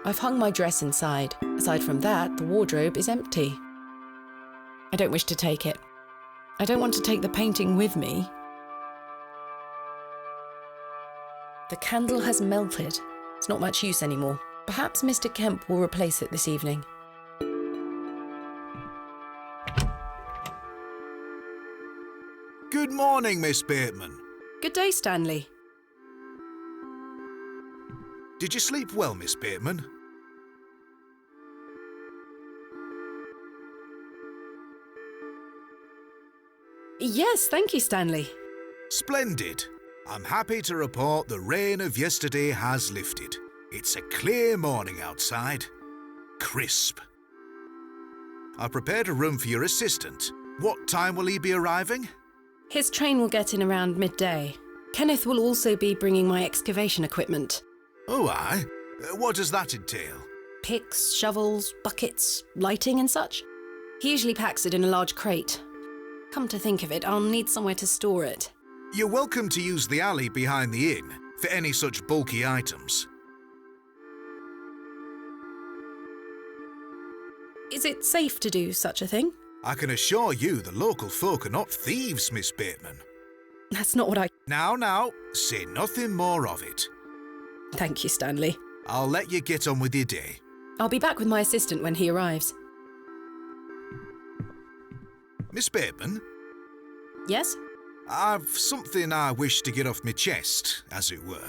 I've hung my dress inside. Aside from that, the wardrobe is empty. I don't wish to take it. I don't want to take the painting with me. The candle has melted. It's not much use anymore. Perhaps Mr. Kemp will replace it this evening. Good morning, Miss Bateman. Good day, Stanley. Did you sleep well, Miss Bateman? Yes, thank you, Stanley. Splendid. I'm happy to report the rain of yesterday has lifted. It's a clear morning outside. Crisp. I prepared a room for your assistant. What time will he be arriving? His train will get in around midday. Kenneth will also be bringing my excavation equipment. Oh, aye. What does that entail? Picks, shovels, buckets, lighting and such. He usually packs it in a large crate. Come to think of it, I'll need somewhere to store it. You're welcome to use the alley behind the inn for any such bulky items. Is it safe to do such a thing? I can assure you the local folk are not thieves, Miss Bateman. That's not what I... Now, say nothing more of it. Thank you, Stanley. I'll let you get on with your day. I'll be back with my assistant when he arrives. Miss Bateman? Yes? I've something I wish to get off my chest, as it were.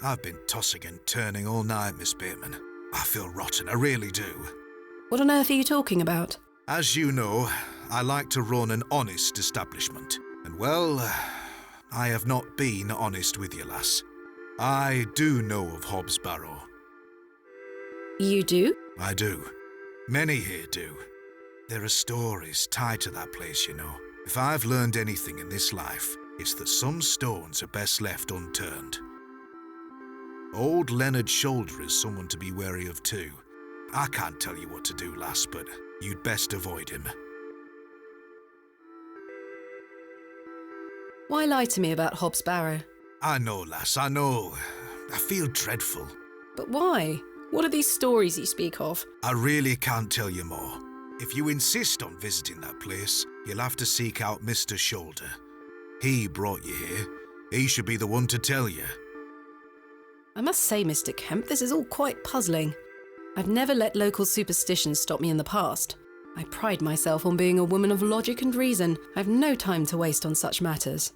I've been tossing and turning all night, Miss Bateman. I feel rotten, I really do. What on earth are you talking about? As you know, I like to run an honest establishment. And well, I have not been honest with you, lass. I do know of Hobs Barrow. You do? I do. Many here do. There are stories tied to that place, you know. If I've learned anything in this life, it's that some stones are best left unturned. Old Leonard Shoulder is someone to be wary of too. I can't tell you what to do, lass, but you'd best avoid him. Why lie to me about Hobs Barrow? I know, lass, I know. I feel dreadful. But why? What are these stories you speak of? I really can't tell you more. If you insist on visiting that place, you'll have to seek out Mr. Shoulder. He brought you here. He should be the one to tell you. I must say, Mr. Kemp, this is all quite puzzling. I've never let local superstitions stop me in the past. I pride myself on being a woman of logic and reason. I've no time to waste on such matters.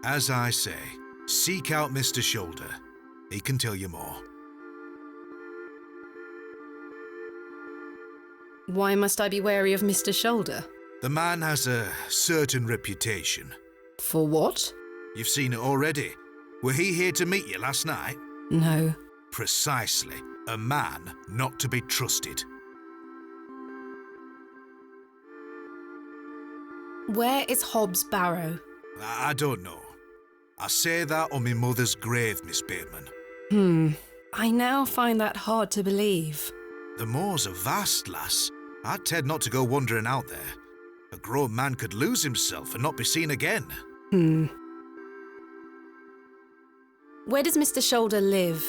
As I say, seek out Mr. Shoulder. He can tell you more. Why must I be wary of Mr. Shoulder? The man has a certain reputation. For what? You've seen it already. Were he here to meet you last night? No. Precisely. A man not to be trusted. Where is Hobs Barrow? I don't know. I say that on my mother's grave, Miss Bateman. I now find that hard to believe. The moors are vast, lass. I'd tend not to go wandering out there. A grown man could lose himself and not be seen again. Where does Mr. Shoulder live?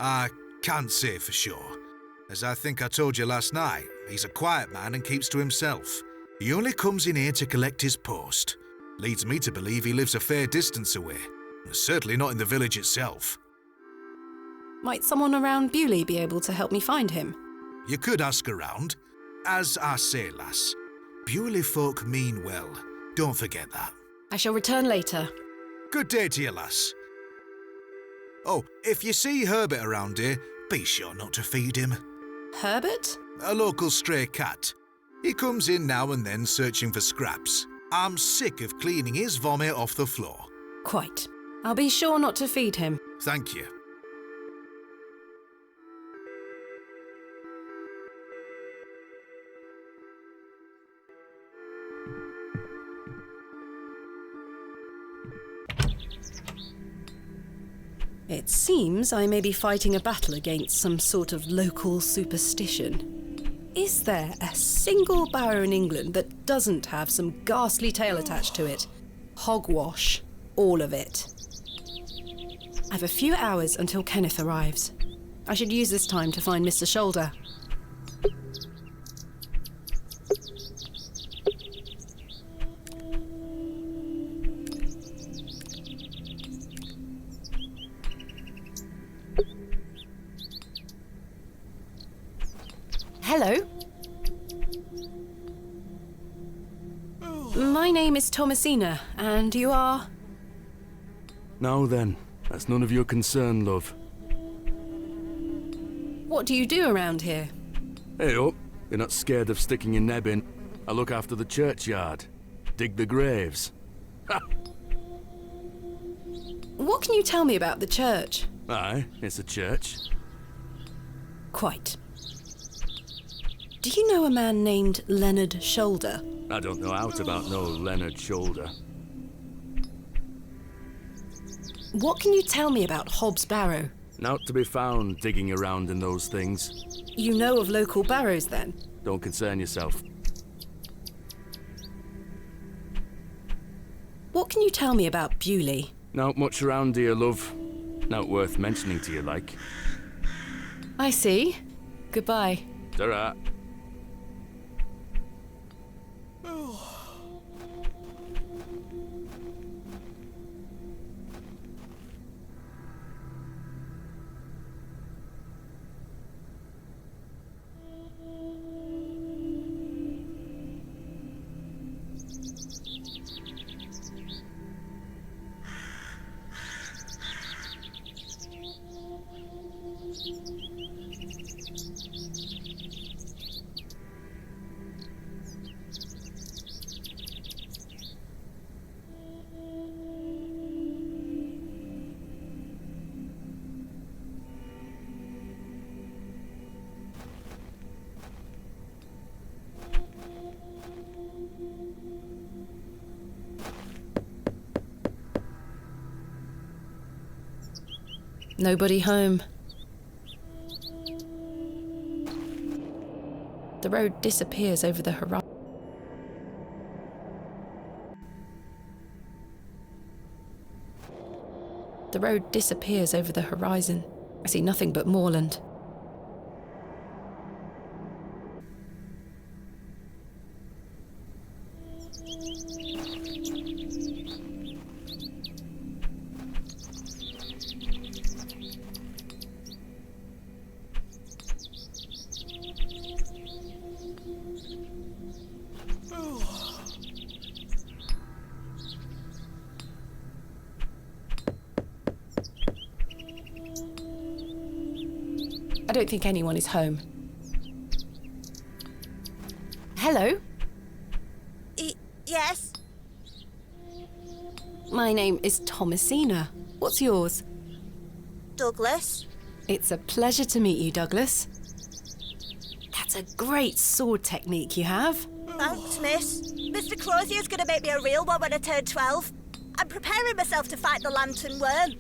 I can't say for sure. As I think I told you last night, he's a quiet man and keeps to himself. He only comes in here to collect his post. Leads me to believe he lives a fair distance away. Certainly not in the village itself. Might someone around Bewley be able to help me find him? You could ask around. As I say, lass, Bewley folk mean well. Don't forget that. I shall return later. Good day to you, lass. Oh, if you see Herbert around here, be sure not to feed him. Herbert? A local stray cat. He comes in now and then searching for scraps. I'm sick of cleaning his vomit off the floor. Quite. I'll be sure not to feed him. Thank you. It seems I may be fighting a battle against some sort of local superstition. Is there a single barrow in England that doesn't have some ghastly tale attached to it? Hogwash. All of it. I've a few hours until Kenneth arrives. I should use this time to find Mr. Shoulder. Hello. My name is Thomasina, and you are? Now then, that's none of your concern, love. What do you do around here? Hey up, you're not scared of sticking your neb in. I look after the churchyard. Dig the graves. Ha! What can you tell me about the church? Aye, it's a church. Quite. Do you know a man named Leonard Shoulder? I don't know out about no Leonard Shoulder. What can you tell me about Hobs Barrow? Not to be found digging around in those things. You know of local barrows, then? Don't concern yourself. What can you tell me about Bewley? Not much around here, love. Not worth mentioning to you, like. I see. Goodbye. Ta-ra. Nobody home. The road disappears over the horizon. The road disappears over the horizon. I see nothing but moorland. I don't think anyone is home. Hello? Yes? My name is Thomasina. What's yours? Douglas? It's a pleasure to meet you, Douglas. That's a great sword technique you have. Thanks, miss. Mr. Crozier's gonna make me a real one when I turn 12. I'm preparing myself to fight the lantern worm.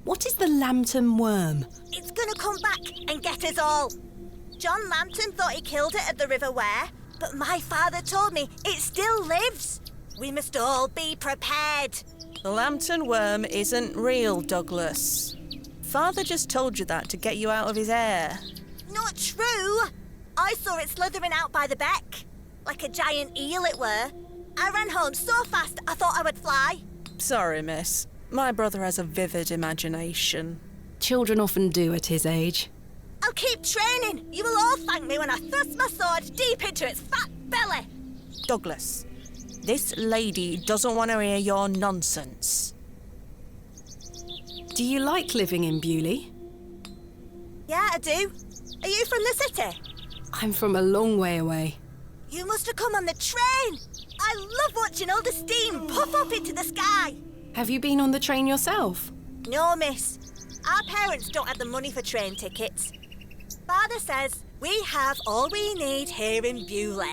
What is the lantern worm? It's gonna come back and get us all. John Lantern thought he killed it at the River Ware, but my father told me it still lives. We must all be prepared. The lantern worm isn't real, Douglas. Father just told you that to get you out of his hair. Not true. I saw it slithering out by the beck. Like a giant eel it were. I ran home so fast I thought I would fly. Sorry, miss. My brother has a vivid imagination. Children often do at his age. I'll keep training. You will all thank me when I thrust my sword deep into its fat belly. Douglas, this lady doesn't want to hear your nonsense. Do you like living in Bewley? Yeah, I do. Are you from the city? I'm from a long way away. You must have come on the train. I love watching all the steam puff up into the sky. Have you been on the train yourself? No, miss. Our parents don't have the money for train tickets. Father says we have all we need here in Bewley.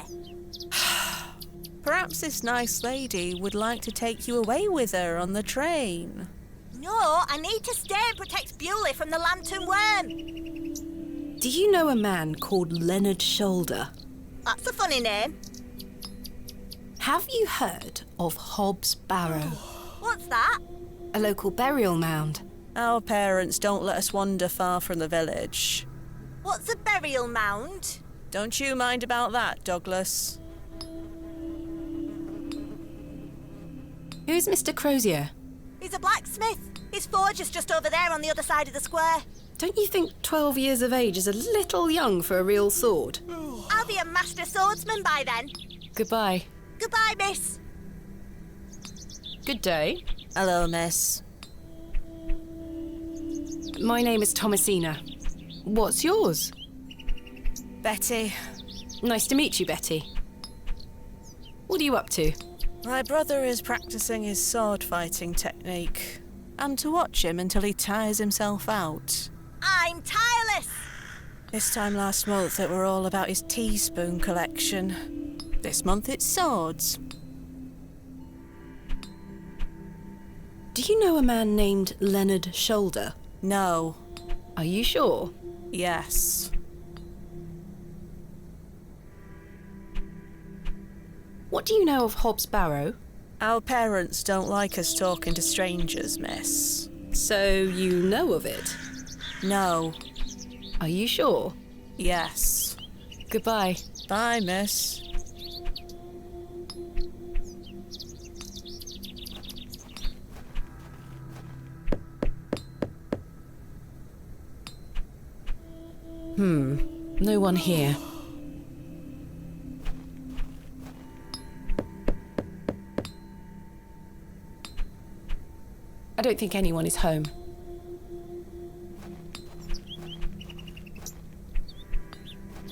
Perhaps this nice lady would like to take you away with her on the train. No, I need to stay and protect Bewley from the lantern worm. Do you know a man called Leonard Shoulder? That's a funny name. Have you heard of Hobs Barrow? What's that? A local burial mound. Our parents don't let us wander far from the village. What's a burial mound? Don't you mind about that, Douglas. Who's Mr. Crozier? He's a blacksmith. His forge is just over there on the other side of the square. Don't you think 12 years of age is a little young for a real sword? I'll be a master swordsman by then. Goodbye. Goodbye, miss. Good day. Hello, miss. My name is Thomasina. What's yours? Betty. Nice to meet you, Betty. What are you up to? My brother is practicing his sword fighting technique. I'm to watch him until he tires himself out. I'm tireless. This time last month it were all about his teaspoon collection. This month it's swords. Do you know a man named Leonard Shoulder? No. Are you sure? Yes. What do you know of Hobs Barrow? Our parents don't like us talking to strangers, miss. So you know of it? No. Are you sure? Yes. Goodbye. Bye, miss. No one here. I don't think anyone is home.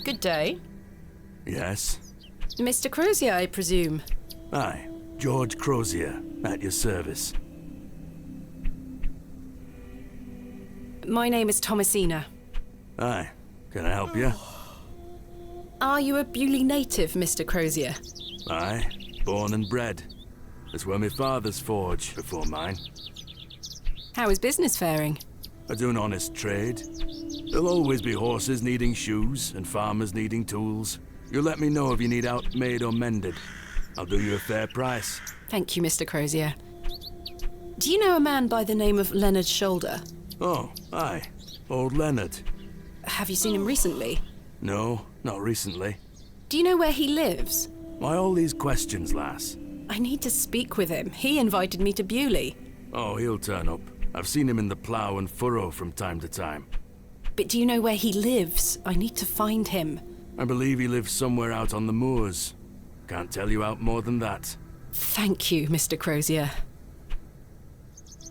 Good day. Yes? Mr. Crozier, I presume. Aye, George Crozier, at your service. My name is Thomasina. Aye, can I help you? Are you a Bewley native, Mr. Crozier? Aye, born and bred. That's where my father's forge before mine. How is business faring? I do an honest trade. There'll always be horses needing shoes and farmers needing tools. You let me know if you need out made or mended. I'll do you a fair price. Thank you, Mr. Crozier. Do you know a man by the name of Leonard Shoulder? Oh, aye. Old Leonard. Have you seen him recently? No, not recently. Do you know where he lives? Why all these questions, lass? I need to speak with him. He invited me to Bewley. Oh, he'll turn up. I've seen him in the plough and furrow from time to time. But do you know where he lives? I need to find him. I believe he lives somewhere out on the moors. Can't tell you out more than that. Thank you, Mr. Crozier.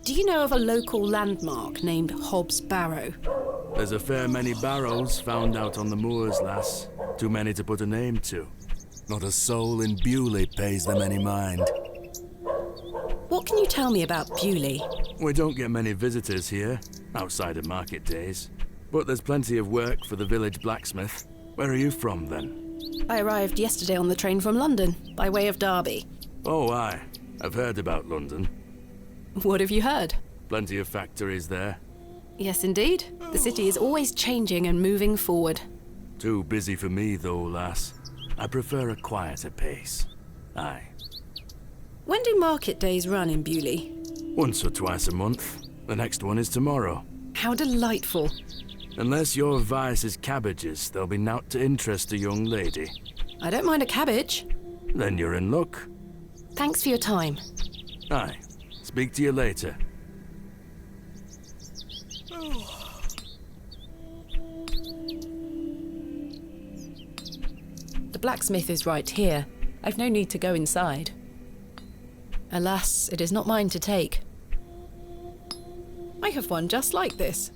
Do you know of a local landmark named Hobs Barrow? There's a fair many barrows found out on the moors, lass. Too many to put a name to. Not a soul in Bewley pays them any mind. What can you tell me about Bewley? We don't get many visitors here, outside of market days. But there's plenty of work for the village blacksmith. Where are you from, then? I arrived yesterday on the train from London, by way of Derby. Oh, aye. I've heard about London. What have you heard? Plenty of factories there. Yes, indeed. The city is always changing and moving forward. Too busy for me, though, lass. I prefer a quieter pace. Aye. When do market days run in Bewley? Once or twice a month. The next one is tomorrow. How delightful. Unless your vice is cabbages, there'll be nought to interest a young lady. I don't mind a cabbage. Then you're in luck. Thanks for your time. Aye. Speak to you later. The blacksmith is right here. I've no need to go inside. Alas, it is not mine to take. I have one just like this.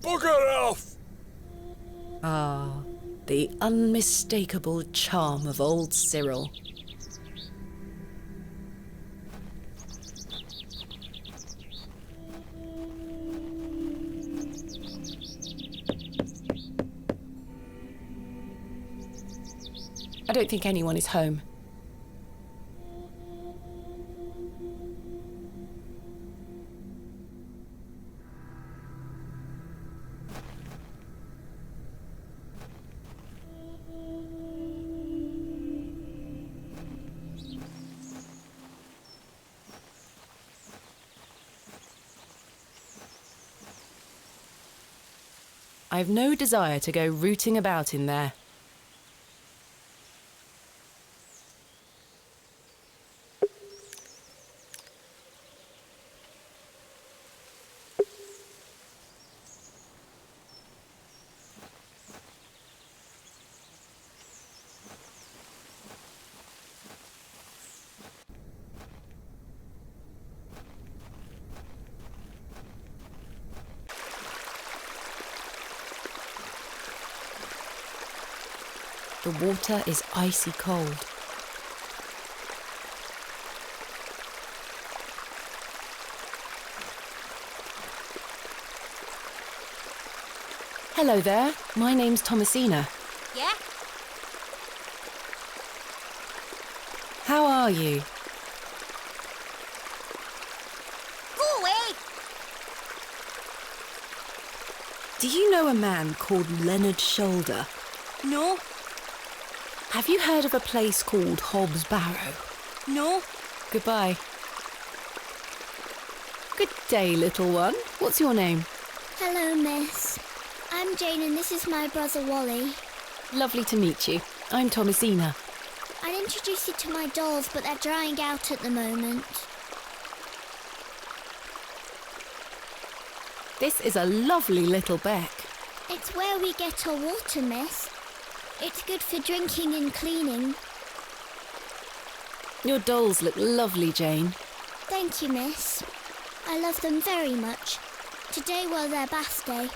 Bugger off! Ah, the unmistakable charm of old Cyril. I don't think anyone is home. I've no desire to go rooting about in there. The water is icy cold. Hello there, my name's Thomasina. Yeah? How are you? Go away! Do you know a man called Leonard Shoulder? No, Have you heard of a place called Hobs Barrow? no. Goodbye. Good day, little one. What's your name? Hello, miss. I'm Jane and this is my brother Wally. Lovely to meet you. I'm Thomasina. I'd introduce you to my dolls, but they're drying out at the moment. This is a lovely little beck. It's where we get our water, miss. It's good for drinking and cleaning. Your dolls look lovely, Jane. Thank you, miss. I love them very much. Today was their bath day.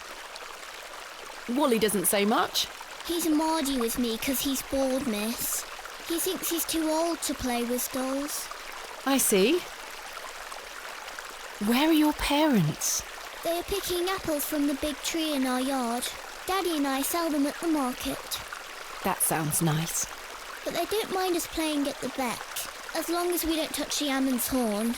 Wally doesn't say much. He's mardy with me 'cause he's bored, miss. He thinks he's too old to play with dolls. I see. Where are your parents? They are picking apples from the big tree in our yard. Daddy and I sell them at the market. That sounds nice. But they don't mind us playing at the beck, as long as we don't touch the Ammon's horn.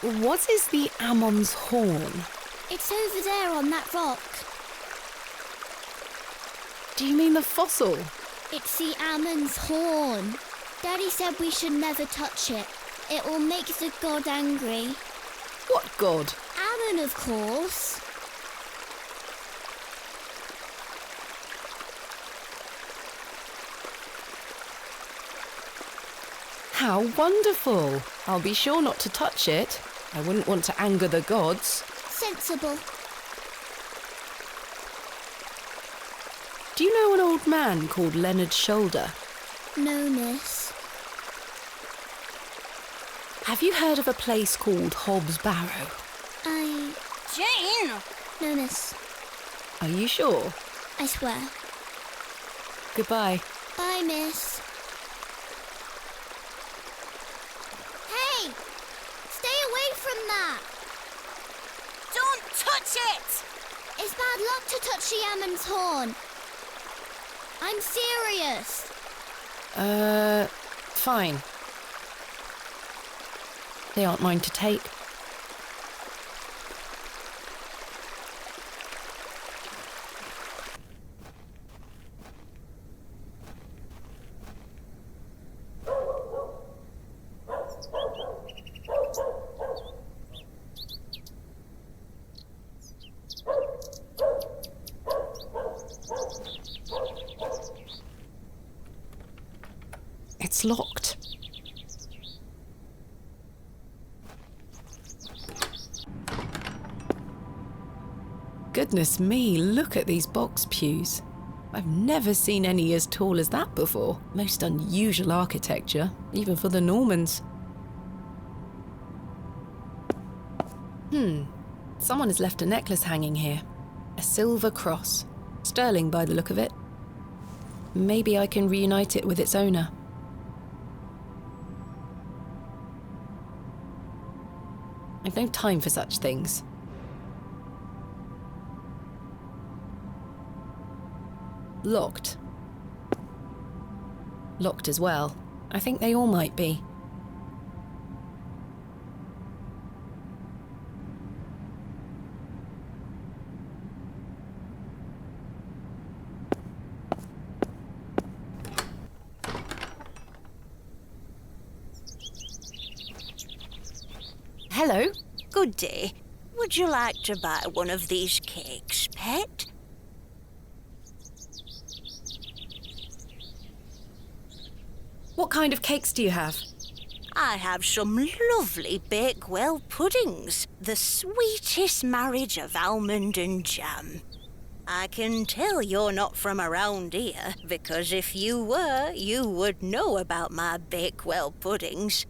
What is the Ammon's horn? It's over there on that rock. Do you mean the fossil? It's the Ammon's horn. Daddy said we should never touch it. It will make the god angry. What god? Ammon, of course. How wonderful. I'll be sure not to touch it. I wouldn't want to anger the gods. Sensible. Do you know an old man called Leonard Shoulder? No, miss. Have you heard of a place called Hobs Barrow? Jane! No, miss. Are you sure? I swear. Goodbye. Bye, miss. Hey! Stay away from that! Don't touch it! It's bad luck to touch the Ammon's horn. I'm serious. Fine. They aren't mine to take. It's locked. Goodness me, look at these box pews. I've never seen any as tall as that before. Most unusual architecture, even for the Normans. Someone has left a necklace hanging here. A silver cross. Sterling by the look of it. Maybe I can reunite it with its owner. I've no time for such things. Locked. Locked as well. I think they all might be. Hello. Good day. Would you like to buy one of these cakes, pet? What kind of cakes do you have? I have some lovely Bakewell puddings, the sweetest marriage of almond and jam. I can tell you're not from around here, because if you were, you would know about my Bakewell puddings.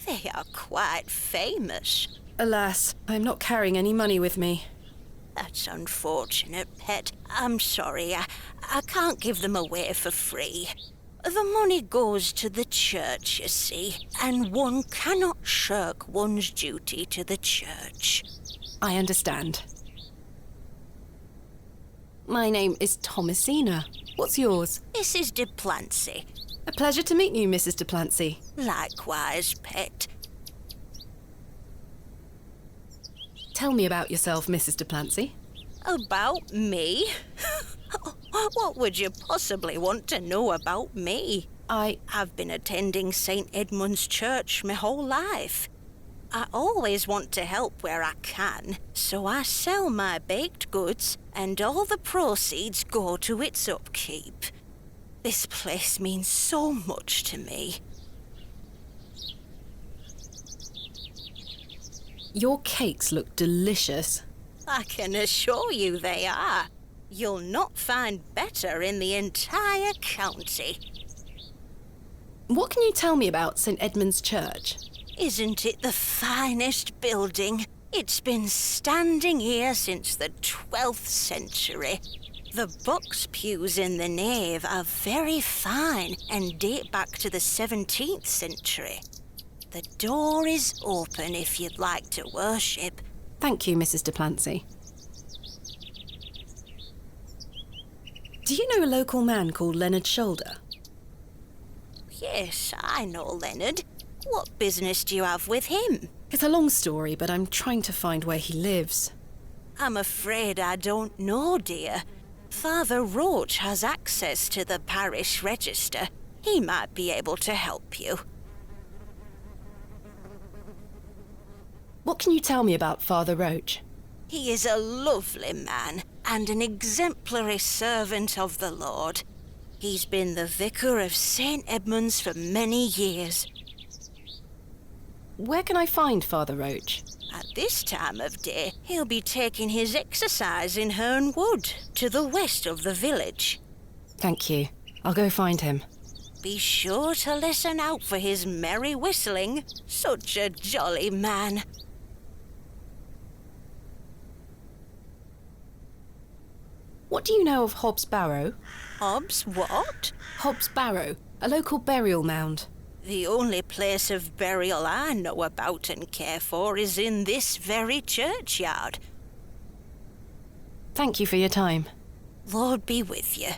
They are quite famous. Alas, I'm not carrying any money with me. That's unfortunate, pet. I'm sorry, I can't give them away for free. The money goes to the church, you see, and one cannot shirk one's duty to the church. I understand. My name is Thomasina. What's yours? Mrs. de Plancey. A pleasure to meet you, Mrs. de Plancey. Likewise, pet. Tell me about yourself, Mrs. de Plancey. About me? What would you possibly want to know about me? I've been attending St. Edmund's Church my whole life. I always want to help where I can, so I sell my baked goods and all the proceeds go to its upkeep. This place means so much to me. Your cakes look delicious. I can assure you they are. You'll not find better in the entire county. What can you tell me about St. Edmund's Church? Isn't it the finest building? It's been standing here since the 12th century. The box pews in the nave are very fine and date back to the 17th century. The door is open if you'd like to worship. Thank you, Mrs. de Plancey. Do you know a local man called Leonard Shoulder? Yes, I know Leonard. What business do you have with him? It's a long story, but I'm trying to find where he lives. I'm afraid I don't know, dear. Father Roach has access to the parish register. He might be able to help you. What can you tell me about Father Roach? He is a lovely man and an exemplary servant of the Lord. He's been the vicar of St. Edmund's for many years. Where can I find Father Roach? At this time of day, he'll be taking his exercise in Herne Wood, to the west of the village. Thank you. I'll go find him. Be sure to listen out for his merry whistling. Such a jolly man. What do you know of Hobs Barrow? Hobs what? Hobs Barrow, a local burial mound. The only place of burial I know about and care for is in this very churchyard. Thank you for your time. Lord be with you.